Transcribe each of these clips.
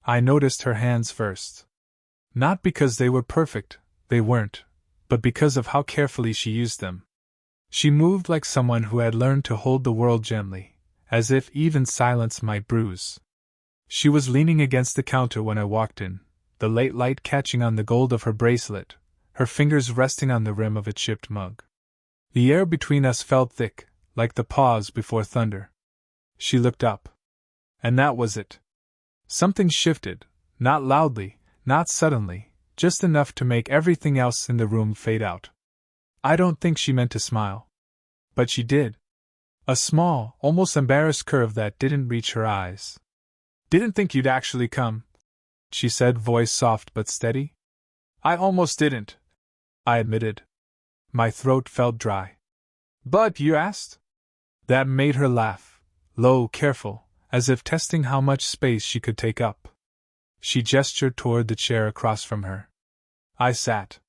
I noticed her hands first. Not because they were perfect, they weren't, but because of how carefully she used them. She moved like someone who had learned to hold the world gently, as if even silence might bruise. She was leaning against the counter when I walked in, the late light catching on the gold of her bracelet, her fingers resting on the rim of a chipped mug. The air between us felt thick, like the pause before thunder. She looked up. And that was it. Something shifted, not loudly, not suddenly, just enough to make everything else in the room fade out. I don't think she meant to smile. But she did. A small, almost embarrassed curve that didn't reach her eyes. "Didn't think you'd actually come," she said, voice soft but steady. "I almost didn't," I admitted. My throat felt dry. "But you asked?" That made her laugh, low, careful, as if testing how much space she could take up. She gestured toward the chair across from her. I sat.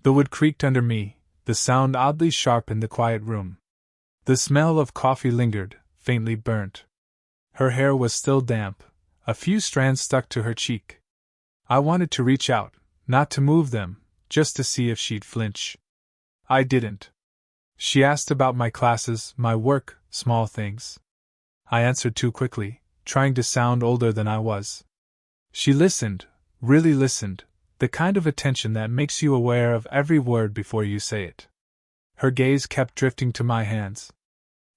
The wood creaked under me, the sound oddly sharp in the quiet room. The smell of coffee lingered, faintly burnt. Her hair was still damp, a few strands stuck to her cheek. I wanted to reach out, not to move them, just to see if she'd flinch. I didn't. She asked about my classes, my work, small things. I answered too quickly, trying to sound older than I was. She listened, really listened, the kind of attention that makes you aware of every word before you say it. Her gaze kept drifting to my hands.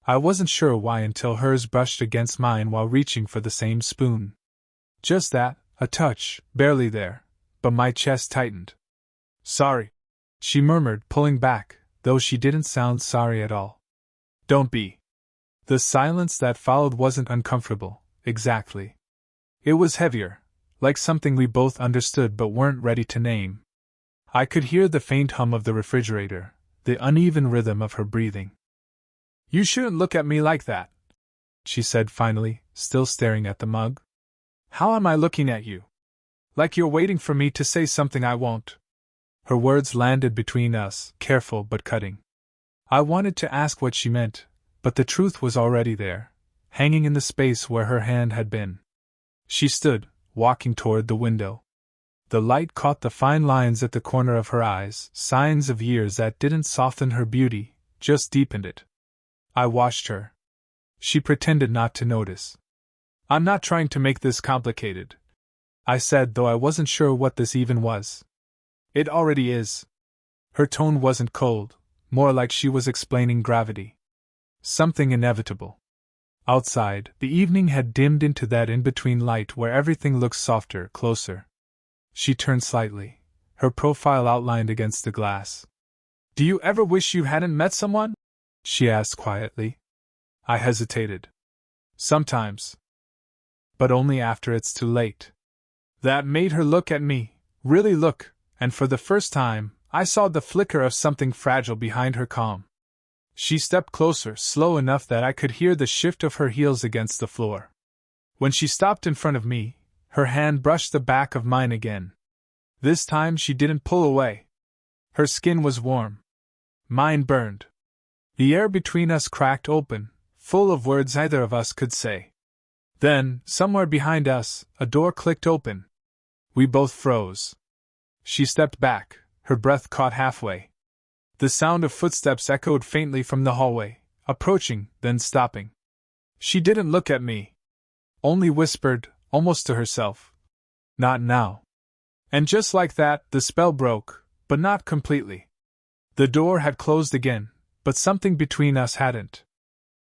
I wasn't sure why until hers brushed against mine while reaching for the same spoon. Just that, a touch, barely there, but my chest tightened. "Sorry," she murmured, pulling back, though she didn't sound sorry at all. "Don't be." The silence that followed wasn't uncomfortable, exactly. It was heavier, like something we both understood but weren't ready to name. I could hear the faint hum of the refrigerator, the uneven rhythm of her breathing. "You shouldn't look at me like that," she said finally, still staring at the mug. "How am I looking at you? Like you're waiting for me to say something I won't." Her words landed between us, careful but cutting. I wanted to ask what she meant, but the truth was already there, hanging in the space where her hand had been. She stood, walking toward the window. The light caught the fine lines at the corner of her eyes, signs of years that didn't soften her beauty, just deepened it. I watched her. She pretended not to notice. "I'm not trying to make this complicated," I said, though I wasn't sure what this even was. "It already is." Her tone wasn't cold, more like she was explaining gravity. Something inevitable. Outside, the evening had dimmed into that in-between light where everything looks softer, closer. She turned slightly, her profile outlined against the glass. "Do you ever wish you hadn't met someone?" she asked quietly. I hesitated. "Sometimes. But only after it's too late." That made her look at me, really look, and for the first time, I saw the flicker of something fragile behind her calm. She stepped closer, slow enough that I could hear the shift of her heels against the floor. When she stopped in front of me, her hand brushed the back of mine again. This time she didn't pull away. Her skin was warm. Mine burned. The air between us cracked open, full of words neither of us could say. Then, somewhere behind us, a door clicked open. We both froze. She stepped back, her breath caught halfway. The sound of footsteps echoed faintly from the hallway, approaching, then stopping. She didn't look at me. Only whispered, almost to herself, "Not now." And just like that, the spell broke, but not completely. The door had closed again, but something between us hadn't.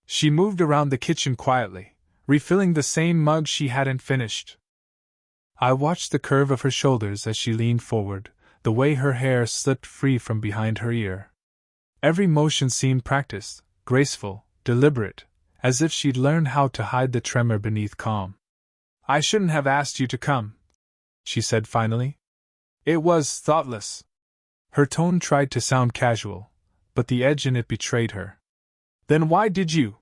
She moved around the kitchen quietly, refilling the same mug she hadn't finished. I watched the curve of her shoulders as she leaned forward, the way her hair slipped free from behind her ear. Every motion seemed practiced, graceful, deliberate, as if she'd learned how to hide the tremor beneath calm. "I shouldn't have asked you to come," she said finally. "It was thoughtless." Her tone tried to sound casual, but the edge in it betrayed her. "Then why did you?"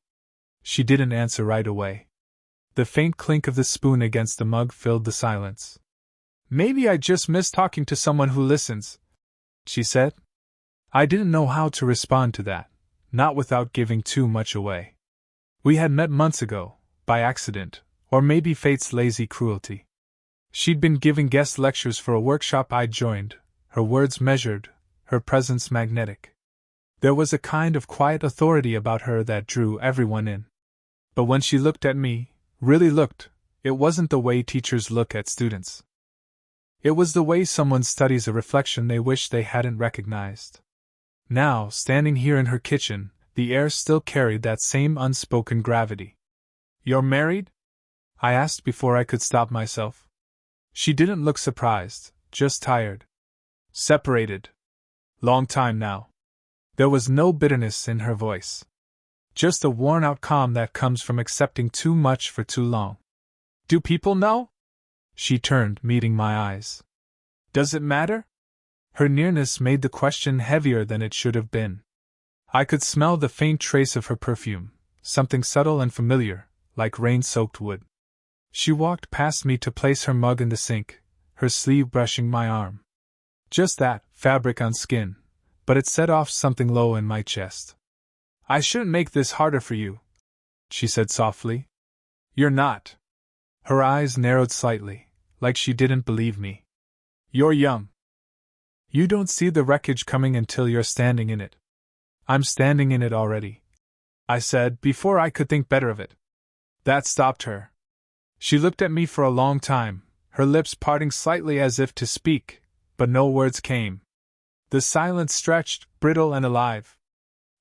She didn't answer right away. The faint clink of the spoon against the mug filled the silence. "Maybe I just miss talking to someone who listens," she said. I didn't know how to respond to that, not without giving too much away. We had met months ago, by accident, or maybe fate's lazy cruelty. She'd been giving guest lectures for a workshop I'd joined, her words measured, her presence magnetic. There was a kind of quiet authority about her that drew everyone in. But when she looked at me, really looked, it wasn't the way teachers look at students. It was the way someone studies a reflection they wish they hadn't recognized. Now, standing here in her kitchen, the air still carried that same unspoken gravity. "You're married?" I asked before I could stop myself. She didn't look surprised, just tired. "Separated. Long time now." There was no bitterness in her voice. Just a worn-out calm that comes from accepting too much for too long. "Do people know?" She turned, meeting my eyes. "Does it matter?" Her nearness made the question heavier than it should have been. I could smell the faint trace of her perfume, something subtle and familiar, like rain-soaked wood. She walked past me to place her mug in the sink, her sleeve brushing my arm. Just that, fabric on skin, but it set off something low in my chest. "I shouldn't make this harder for you," she said softly. "You're not." Her eyes narrowed slightly, like she didn't believe me. "You're young. You don't see the wreckage coming until you're standing in it." "I'm standing in it already," I said, before I could think better of it. That stopped her. She looked at me for a long time, her lips parting slightly as if to speak, but no words came. The silence stretched, brittle and alive.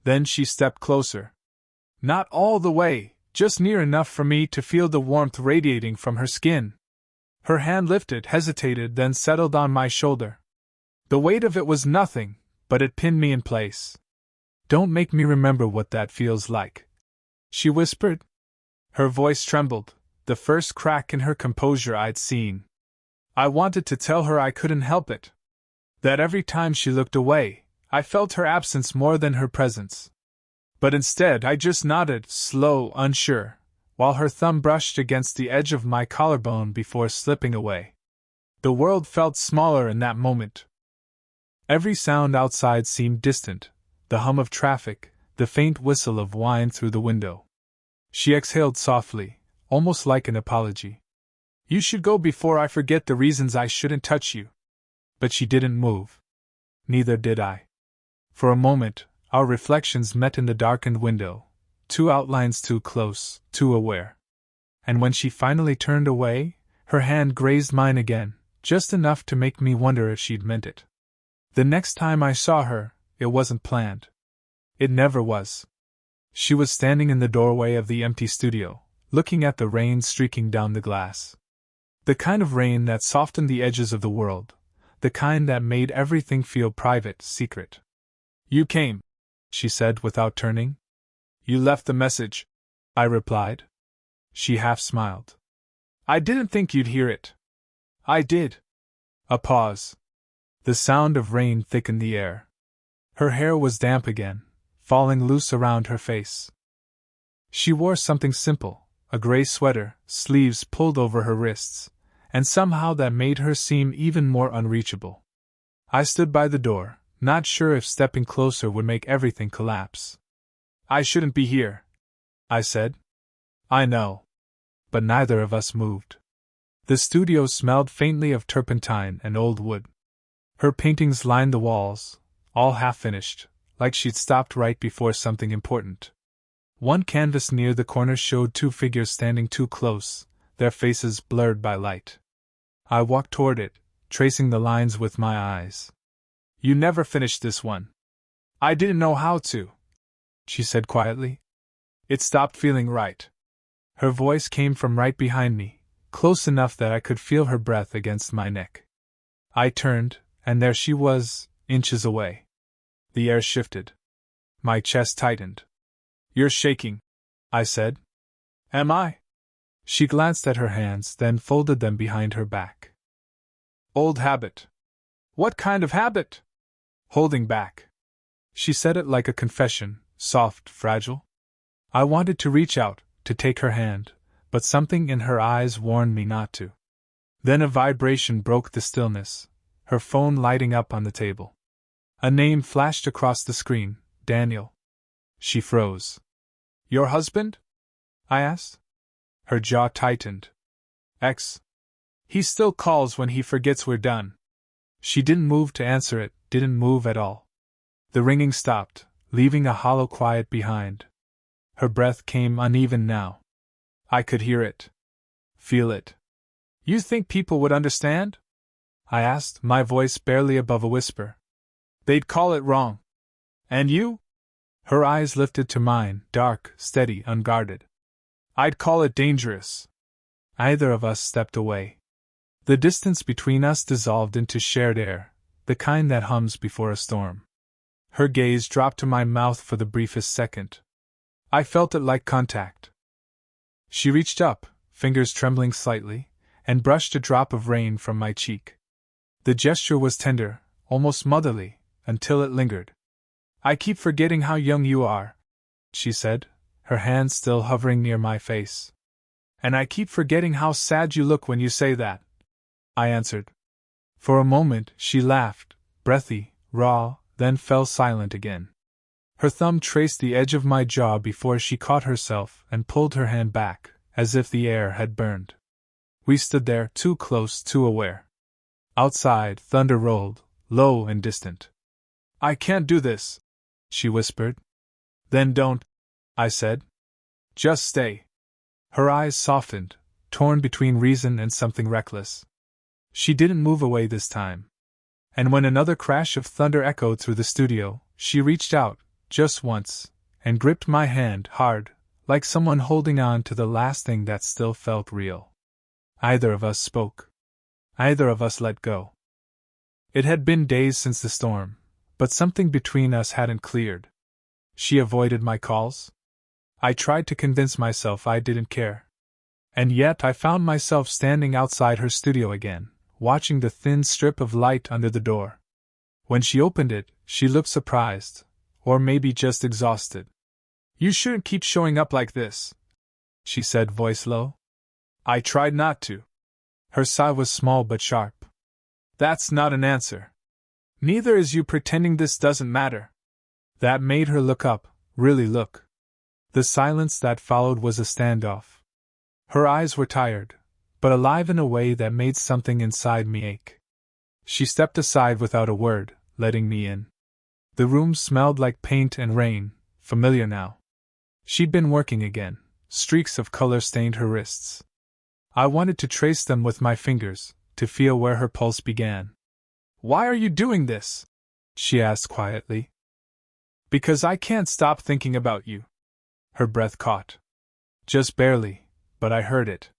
Then she stepped closer. Not all the way, just near enough for me to feel the warmth radiating from her skin. Her hand lifted, hesitated, then settled on my shoulder. The weight of it was nothing, but it pinned me in place. "Don't make me remember what that feels like," she whispered. Her voice trembled, the first crack in her composure I'd seen. I wanted to tell her I couldn't help it. That every time she looked away, I felt her absence more than her presence. But instead I just nodded, slow, unsure, while her thumb brushed against the edge of my collarbone before slipping away. The world felt smaller in that moment. Every sound outside seemed distant, the hum of traffic, the faint whistle of wine through the window. She exhaled softly, almost like an apology. "You should go before I forget the reasons I shouldn't touch you." But she didn't move. Neither did I. For a moment, our reflections met in the darkened window, two outlines too close, too aware. And when she finally turned away, her hand grazed mine again, just enough to make me wonder if she'd meant it. The next time I saw her, it wasn't planned. It never was. She was standing in the doorway of the empty studio, looking at the rain streaking down the glass. The kind of rain that softened the edges of the world, the kind that made everything feel private, secret. "You came," she said without turning. "You left the message," I replied. She half smiled. "I didn't think you'd hear it." "I did." A pause. The sound of rain thickened the air. Her hair was damp again, falling loose around her face. She wore something simple, a gray sweater, sleeves pulled over her wrists, and somehow that made her seem even more unreachable. I stood by the door, not sure if stepping closer would make everything collapse. "I shouldn't be here," I said. "I know." But neither of us moved. The studio smelled faintly of turpentine and old wood. Her paintings lined the walls, all half-finished, like she'd stopped right before something important. One canvas near the corner showed two figures standing too close, their faces blurred by light. I walked toward it, tracing the lines with my eyes. "You never finished this one." "I didn't know how to," she said quietly. "It stopped feeling right." Her voice came from right behind me, close enough that I could feel her breath against my neck. I turned, and there she was, inches away. The air shifted. My chest tightened. "You're shaking," I said. "Am I?" She glanced at her hands, then folded them behind her back. "Old habit." "What kind of habit?" "Holding back." She said it like a confession, soft, fragile. I wanted to reach out, to take her hand, but something in her eyes warned me not to. Then a vibration broke the stillness, her phone lighting up on the table. A name flashed across the screen, Daniel. She froze. "Your husband?" I asked. Her jaw tightened. "Ex." He still calls when he forgets we're done. She didn't move to answer it, didn't move at all. The ringing stopped, leaving a hollow quiet behind. Her breath came uneven now. I could hear it. Feel it. You think people would understand? I asked, my voice barely above a whisper. They'd call it wrong. And you? Her eyes lifted to mine, dark, steady, unguarded. I'd call it dangerous. Either of us stepped away. The distance between us dissolved into shared air, the kind that hums before a storm. Her gaze dropped to my mouth for the briefest second. I felt it like contact. She reached up, fingers trembling slightly, and brushed a drop of rain from my cheek. The gesture was tender, almost motherly, until it lingered. I keep forgetting how young you are, she said, her hand still hovering near my face. And I keep forgetting how sad you look when you say that, I answered. For a moment she laughed, breathy, raw, then fell silent again. Her thumb traced the edge of my jaw before she caught herself and pulled her hand back, as if the air had burned. We stood there, too close, too aware. Outside, thunder rolled, low and distant. I can't do this, she whispered. Then don't, I said. Just stay. Her eyes softened, torn between reason and something reckless. She didn't move away this time. And when another crash of thunder echoed through the studio, she reached out, just once, and gripped my hand hard, like someone holding on to the last thing that still felt real. Either of us spoke. Either of us let go. It had been days since the storm, but something between us hadn't cleared. She avoided my calls. I tried to convince myself I didn't care. And yet I found myself standing outside her studio again, watching the thin strip of light under the door. When she opened it, she looked surprised, or maybe just exhausted. You shouldn't keep showing up like this, she said, voice low. I tried not to. Her sigh was small but sharp. That's not an answer. Neither is you pretending this doesn't matter. That made her look up, really look. The silence that followed was a standoff. Her eyes were tired, but alive in a way that made something inside me ache. She stepped aside without a word, letting me in. The room smelled like paint and rain, familiar now. She'd been working again. Streaks of color stained her wrists. I wanted to trace them with my fingers, to feel where her pulse began. Why are you doing this? She asked quietly. Because I can't stop thinking about you. Her breath caught. Just barely, but I heard it.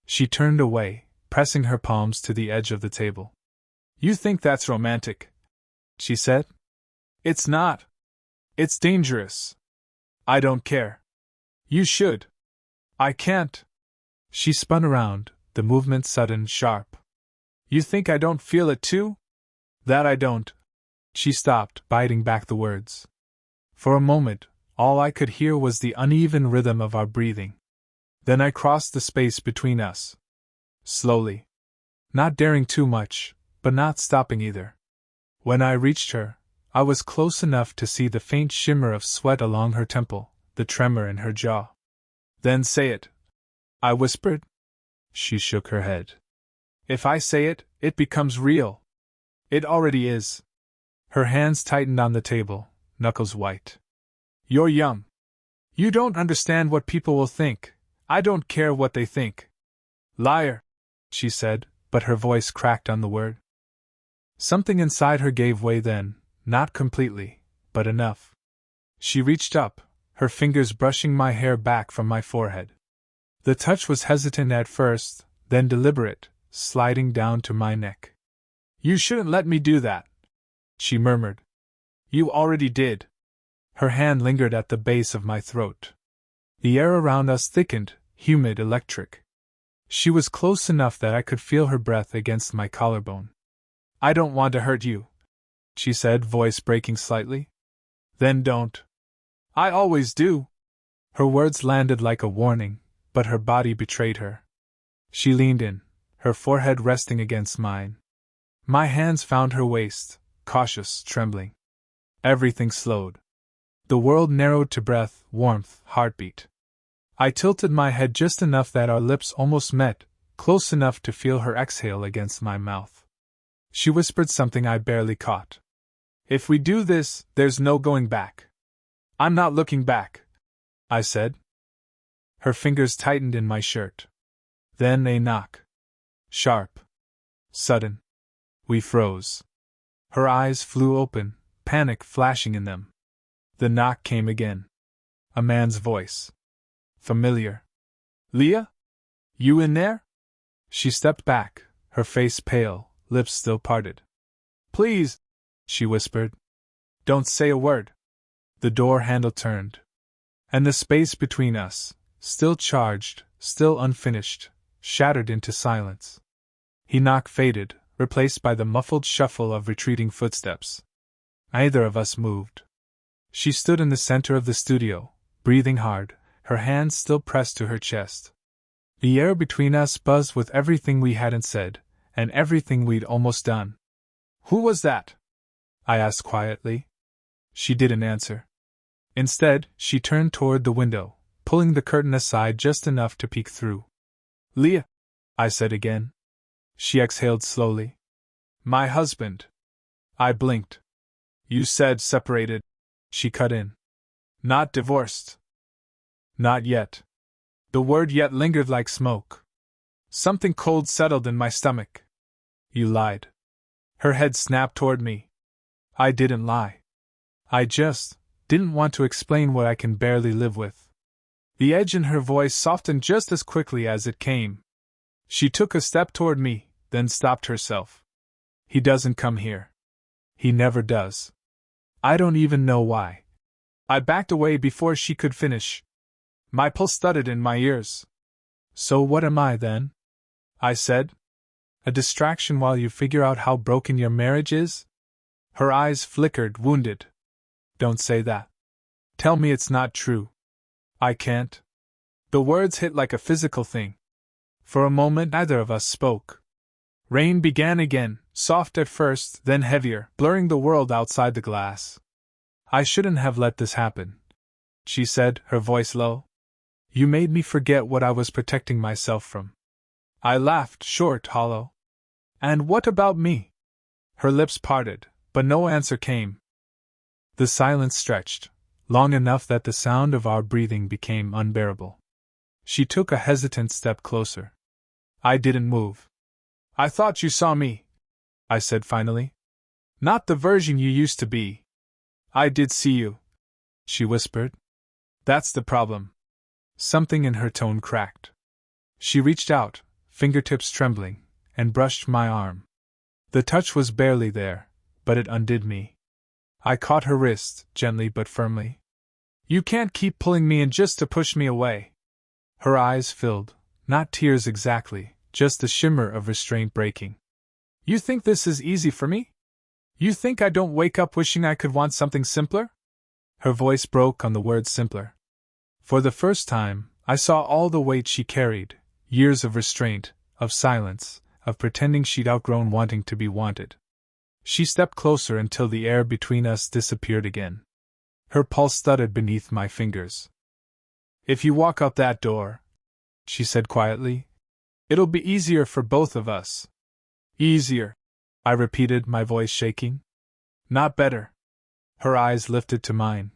She turned away, pressing her palms to the edge of the table. You think that's romantic, she said. It's not. It's dangerous. I don't care. You should. I can't. She spun around, the movement sudden, sharp. You think I don't feel it too? That I don't. She stopped, biting back the words. For a moment, all I could hear was the uneven rhythm of our breathing. Then I crossed the space between us. Slowly. Not daring too much, but not stopping either. When I reached her, I was close enough to see the faint shimmer of sweat along her temple, the tremor in her jaw. Then say it, I whispered. She shook her head. If I say it, it becomes real. It already is. Her hands tightened on the table, knuckles white. You're young. You don't understand what people will think. I don't care what they think. Liar, she said, but her voice cracked on the word. Something inside her gave way then, not completely, but enough. She reached up, her fingers brushing my hair back from my forehead. The touch was hesitant at first, then deliberate, sliding down to my neck. You shouldn't let me do that, she murmured. You already did. Her hand lingered at the base of my throat. The air around us thickened, humid, electric. She was close enough that I could feel her breath against my collarbone. I don't want to hurt you, she said, voice breaking slightly. Then don't. I always do. Her words landed like a warning, but her body betrayed her. She leaned in, her forehead resting against mine. My hands found her waist, cautious, trembling. Everything slowed. The world narrowed to breath, warmth, heartbeat. I tilted my head just enough that our lips almost met, close enough to feel her exhale against my mouth. She whispered something I barely caught. "If we do this, there's no going back." "I'm not looking back," I said. Her fingers tightened in my shirt. Then a knock. Sharp. Sudden. We froze. Her eyes flew open, panic flashing in them. The knock came again. A man's voice. Familiar. "Leah? You in there?" She stepped back, her face pale, lips still parted. "Please," she whispered. "Don't say a word." The door handle turned. And the space between us, still charged, still unfinished, shattered into silence. The knock faded, replaced by the muffled shuffle of retreating footsteps. Neither of us moved. She stood in the center of the studio, breathing hard, her hands still pressed to her chest. The air between us buzzed with everything we hadn't said, and everything we'd almost done. "Who was that?" I asked quietly. She didn't answer. Instead, she turned toward the window, pulling the curtain aside just enough to peek through. "Leah," I said again. She exhaled slowly. "My husband." I blinked. "You said separated," she cut in. "Not divorced." "Not yet." The word yet lingered like smoke. Something cold settled in my stomach. "You lied." Her head snapped toward me. "I didn't lie. I just didn't want to explain what I can barely live with." The edge in her voice softened just as quickly as it came. She took a step toward me, then stopped herself. "He doesn't come here. He never does. I don't even know why." I backed away before she could finish. My pulse thudded in my ears. "So what am I, then?" I said. "A distraction while you figure out how broken your marriage is?" Her eyes flickered, wounded. "Don't say that. Tell me it's not true." "I can't." The words hit like a physical thing. For a moment neither of us spoke. Rain began again, soft at first, then heavier, blurring the world outside the glass. "I shouldn't have let this happen," she said, her voice low. "You made me forget what I was protecting myself from." I laughed, short, hollow. "And what about me?" Her lips parted, but no answer came. The silence stretched, long enough that the sound of our breathing became unbearable. She took a hesitant step closer. I didn't move. "I thought you saw me," I said finally. "Not the version you used to be." "I did see you," she whispered. "That's the problem." Something in her tone cracked. She reached out, fingertips trembling, and brushed my arm. The touch was barely there, but it undid me. I caught her wrist, gently but firmly. "You can't keep pulling me in just to push me away." Her eyes filled, not tears exactly, just the shimmer of restraint breaking. "You think this is easy for me? You think I don't wake up wishing I could want something simpler?" Her voice broke on the word simpler. For the first time, I saw all the weight she carried, years of restraint, of silence, of pretending she'd outgrown wanting to be wanted. She stepped closer until the air between us disappeared again. Her pulse thudded beneath my fingers. "If you walk out that door," she said quietly, "it'll be easier for both of us." "Easier," I repeated, my voice shaking. "Not better." Her eyes lifted to mine.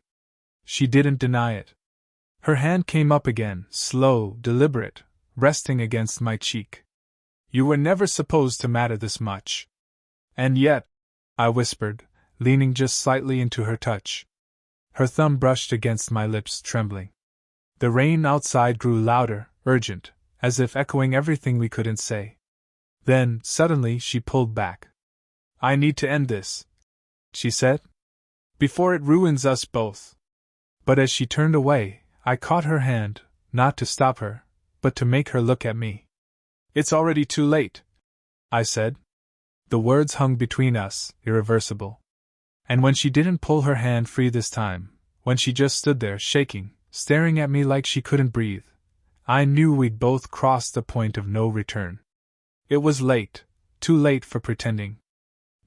She didn't deny it. Her hand came up again, slow, deliberate, resting against my cheek. "You were never supposed to matter this much." "And yet," I whispered, leaning just slightly into her touch. Her thumb brushed against my lips, trembling. The rain outside grew louder, urgent, as if echoing everything we couldn't say. Then, suddenly, she pulled back. "I need to end this," she said, "before it ruins us both." But as she turned away, I caught her hand, not to stop her, but to make her look at me. "It's already too late," I said. The words hung between us, irreversible. And when she didn't pull her hand free this time, when she just stood there, shaking, staring at me like she couldn't breathe, I knew we'd both crossed the point of no return. It was late, too late for pretending.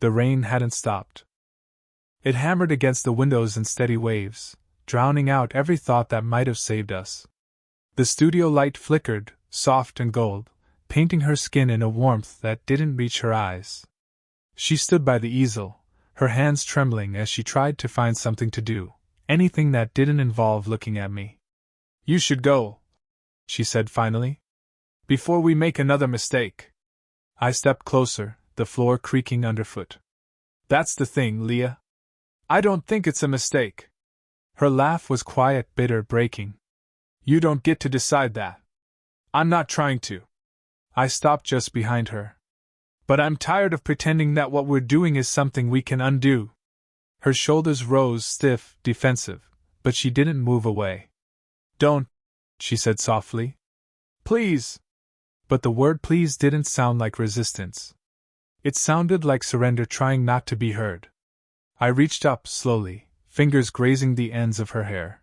The rain hadn't stopped. It hammered against the windows in steady waves, drowning out every thought that might have saved us. The studio light flickered, soft and gold, painting her skin in a warmth that didn't reach her eyes. She stood by the easel, her hands trembling as she tried to find something to do, anything that didn't involve looking at me. "You should go," she said finally, "before we make another mistake." I stepped closer, the floor creaking underfoot. "That's the thing, Leah. I don't think it's a mistake." Her laugh was quiet, bitter, breaking. "You don't get to decide that. I'm not trying to." I stopped just behind her. "But I'm tired of pretending that what we're doing is something we can undo." Her shoulders rose, stiff, defensive, but she didn't move away. "Don't," she said softly. "Please." But the word please didn't sound like resistance. It sounded like surrender, trying not to be heard. I reached up slowly, fingers grazing the ends of her hair.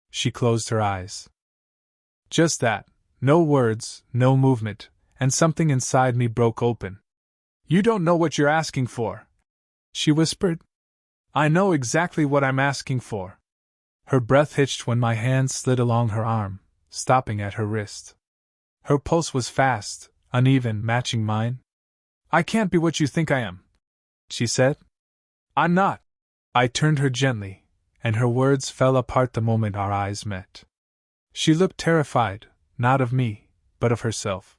She closed her eyes. Just that, no words, no movement, and something inside me broke open. "You don't know what you're asking for," she whispered. "I know exactly what I'm asking for." Her breath hitched when my hand slid along her arm, stopping at her wrist. Her pulse was fast, uneven, matching mine. "I can't be what you think I am," she said. "I'm not." I turned her gently, and her words fell apart the moment our eyes met. She looked terrified, not of me, but of herself.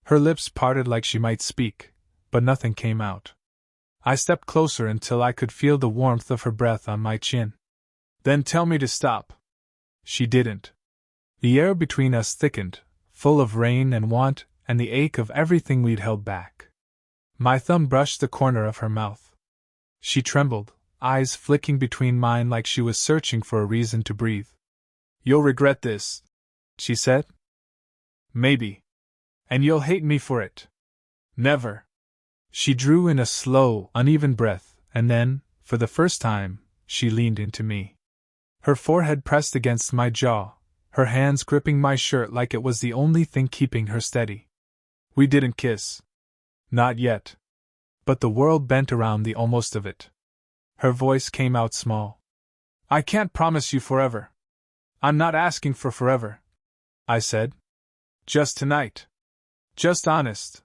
Her lips parted like she might speak, but nothing came out. I stepped closer until I could feel the warmth of her breath on my chin. "Then tell me to stop." She didn't. The air between us thickened, full of rain and want and the ache of everything we'd held back. My thumb brushed the corner of her mouth. She trembled, eyes flicking between mine like she was searching for a reason to breathe. "You'll regret this," she said. "Maybe. And you'll hate me for it." "Never." She drew in a slow, uneven breath, and then, for the first time, she leaned into me. Her forehead pressed against my jaw, her hands gripping my shirt like it was the only thing keeping her steady. We didn't kiss. Not yet. But the world bent around the almost of it. Her voice came out small. "I can't promise you forever. I'm not asking for forever," I said. "Just tonight. Just honest."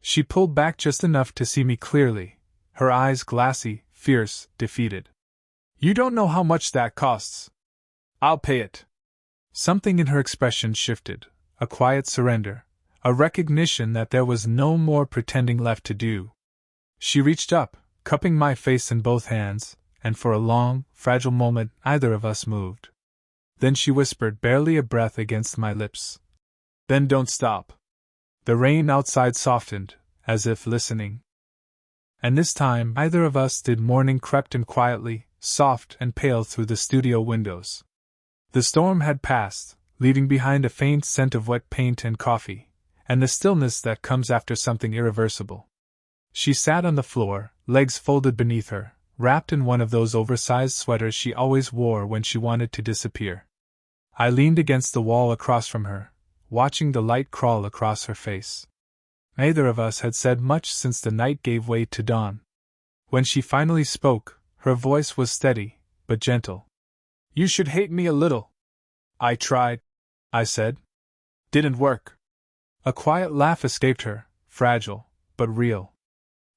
She pulled back just enough to see me clearly, her eyes glassy, fierce, defeated. "You don't know how much that costs. I'll pay it." Something in her expression shifted, a quiet surrender, a recognition that there was no more pretending left to do. She reached up, cupping my face in both hands, and for a long, fragile moment neither of us moved. Then she whispered, barely a breath against my lips. "Then don't stop." The rain outside softened, as if listening. And this time neither of us did. Morning crept in quietly, soft and pale through the studio windows. The storm had passed, leaving behind a faint scent of wet paint and coffee, and the stillness that comes after something irreversible. She sat on the floor, legs folded beneath her, wrapped in one of those oversized sweaters she always wore when she wanted to disappear. I leaned against the wall across from her, watching the light crawl across her face. Neither of us had said much since the night gave way to dawn. When she finally spoke, her voice was steady, but gentle. "You should hate me a little." "I tried," I said. "Didn't work." A quiet laugh escaped her, fragile, but real.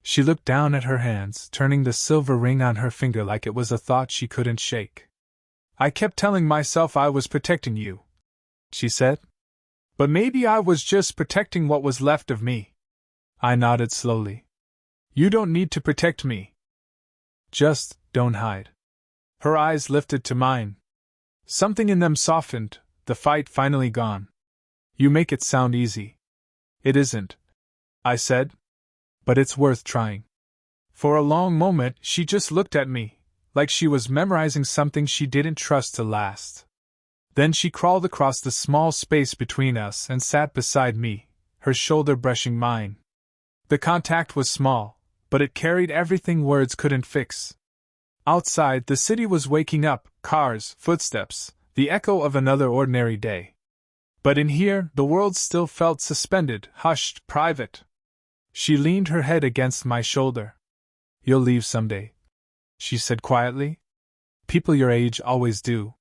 She looked down at her hands, turning the silver ring on her finger like it was a thought she couldn't shake. "I kept telling myself I was protecting you," she said. "But maybe I was just protecting what was left of me." I nodded slowly. "You don't need to protect me. Just don't hide." Her eyes lifted to mine. Something in them softened, the fight finally gone. "You make it sound easy." "It isn't," I said. "But it's worth trying." For a long moment she just looked at me, like she was memorizing something she didn't trust to last. Then she crawled across the small space between us and sat beside me, her shoulder brushing mine. The contact was small, but it carried everything words couldn't fix. Outside, the city was waking up, cars, footsteps, the echo of another ordinary day. But in here, the world still felt suspended, hushed, private. She leaned her head against my shoulder. "You'll leave someday," she said quietly. "People your age always do."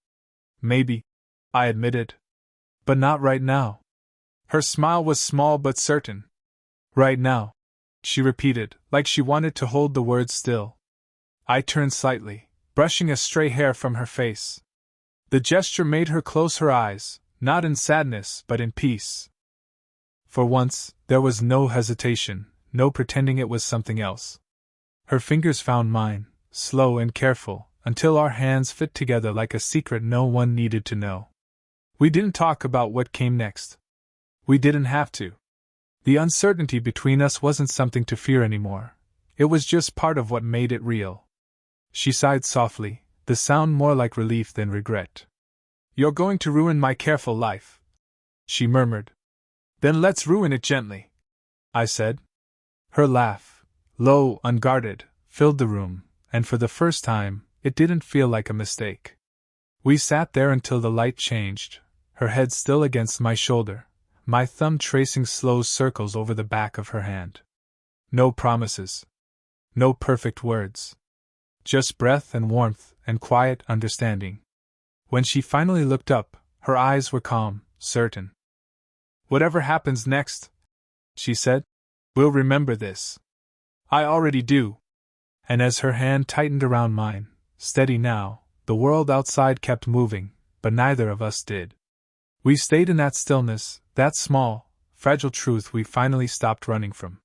"Maybe," I admitted. "But not right now." Her smile was small but certain. Right now, she repeated, like she wanted to hold the words still. I turned slightly, brushing a stray hair from her face. The gesture made her close her eyes, not in sadness but in peace. For once, there was no hesitation, no pretending it was something else. Her fingers found mine, slow and careful, until our hands fit together like a secret no one needed to know. We didn't talk about what came next. We didn't have to. The uncertainty between us wasn't something to fear anymore. It was just part of what made it real. She sighed softly, the sound more like relief than regret. You're going to ruin my careful life, she murmured. Then let's ruin it gently, I said. Her laugh, low, unguarded, filled the room, and for the first time, it didn't feel like a mistake. We sat there until the light changed, her head still against my shoulder, my thumb tracing slow circles over the back of her hand. No promises. No perfect words. Just breath and warmth and quiet understanding. When she finally looked up, her eyes were calm, certain. Whatever happens next, she said, we'll remember this. I already do. And as her hand tightened around mine, steady now, the world outside kept moving, but neither of us did. We stayed in that stillness, that small, fragile truth we finally stopped running from.